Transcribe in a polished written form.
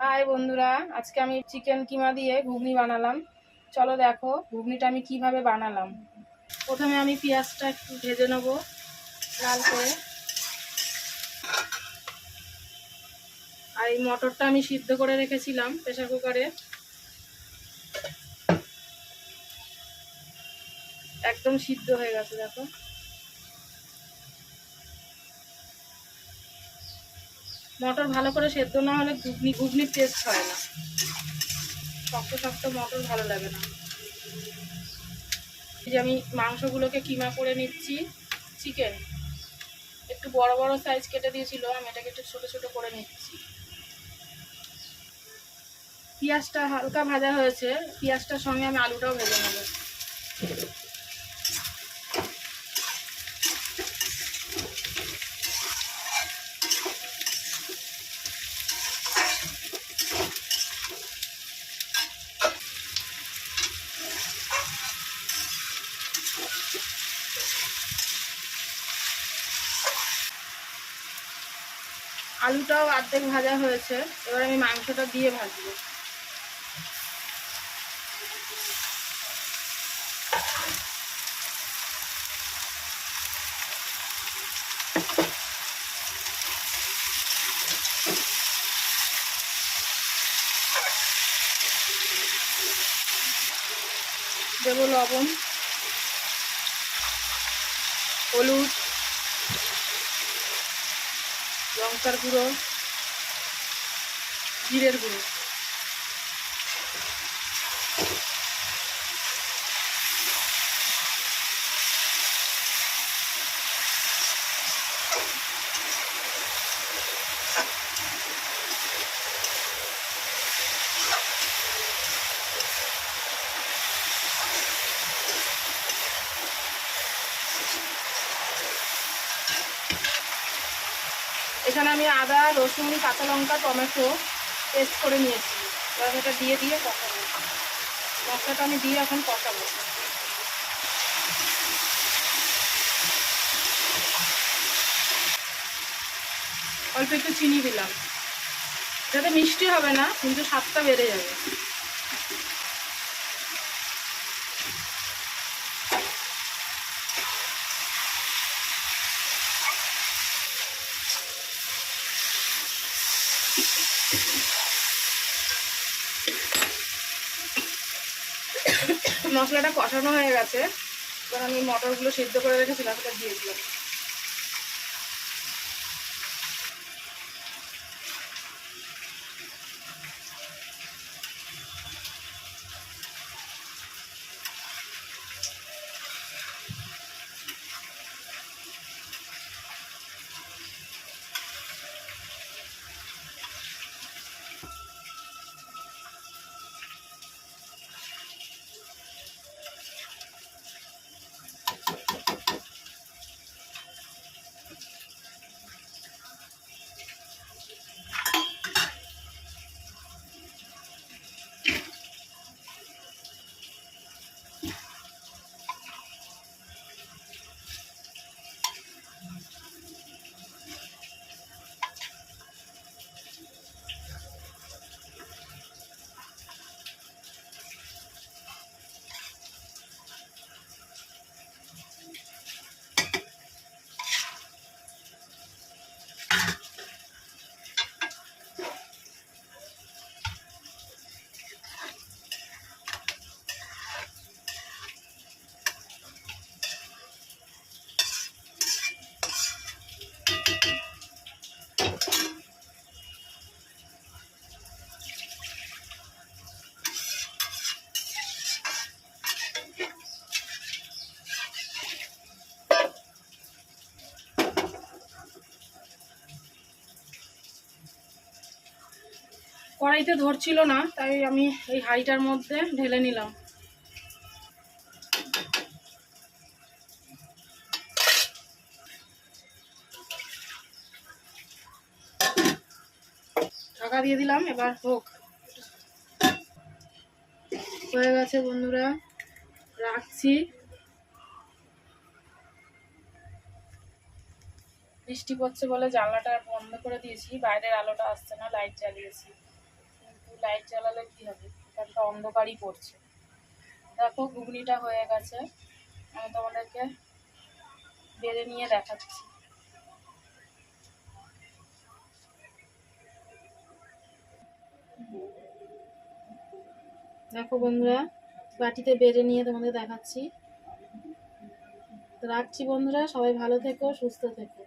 High বন্ধুরা, আজকে আমি চিকেন কিমা দিয়ে ঘুগনি বানালাম। চলো দেখো ঘুগনিটা আমি কিভাবে বানালাম। প্রথমে আমি পেঁয়াজটা একটু ভেজে নেব লাল করে। আর এই মটরটা আমি সিদ্ধ করে রেখেছিলাম প্রেসার কুকারে, একদম সিদ্ধ হয়ে গেছে দেখো। মটর ভালো করে সেদ্ধ না হলে ঘুগনির টেস্ট হয় না, শক্ত শক্ত মটর ভালো লাগে না। এই যে আমি মাংসগুলোকে কিমা করে নিচ্ছি। চিকেন একটু বড় বড় সাইজ কেটে দিয়েছিল, আমি এটাকে একটু ছোট ছোট করে নিচ্ছি। পেঁয়াজটা হালকা ভাজা হয়েছে, পেঁয়াজটার সঙ্গে আমি আলুটাও ভেজে নেব। আলুটাও অর্ধেক ভাজা হয়েছে, এবার আমি মাংসটা দিয়ে ভাজবো। দেব লবণ, হলুদ, লঙ্কার গুঁড়ো, জিরের গুঁড়ো। এখানে আমি আদা, রসুন, কাঁচা লঙ্কা, টমেটো পেস্ট করে নিয়েছি। এবার এটা দিয়ে কষাবো। মশলাটা আমি দিয়ে এখন কষাবো। অল্প একটু চিনি দিলাম, যাতে মিষ্টি হবে না কিন্তু স্বাদটা বেড়ে যাবে। মশলাটা কষানো হয়ে গেছে, এবার আমি মটরগুলো সিদ্ধ করে রেখেছিলাম সেটা দিয়েছিলাম। কড়াইতে ধরছিল না, তাই আমি এই হাঁড়িটার মধ্যে ঢেলে নিলাম। ঢাকা দিয়ে দিলাম, এবার হোক। হয়ে গেছে বন্ধুরা, রাখছি। বৃষ্টি পড়ছে বলে জানলাটা বন্ধ করে দিয়েছি, বাইরের আলোটা আসছে না, লাইট জ্বালিয়েছি। লাইট জ্বালালে কি হবে, এখানটা অন্ধকারই পড়ছে। দেখো ঘুগনিটা হয়ে গেছে, আমি তোমাদেরকে বেড়ে নিয়ে দেখাচ্ছি। দেখো বন্ধুরা, বাটিতে বেড়ে নিয়ে তোমাদের দেখাচ্ছি। তো রাখছি বন্ধুরা, সবাই ভালো থেকো, সুস্থ থেকো।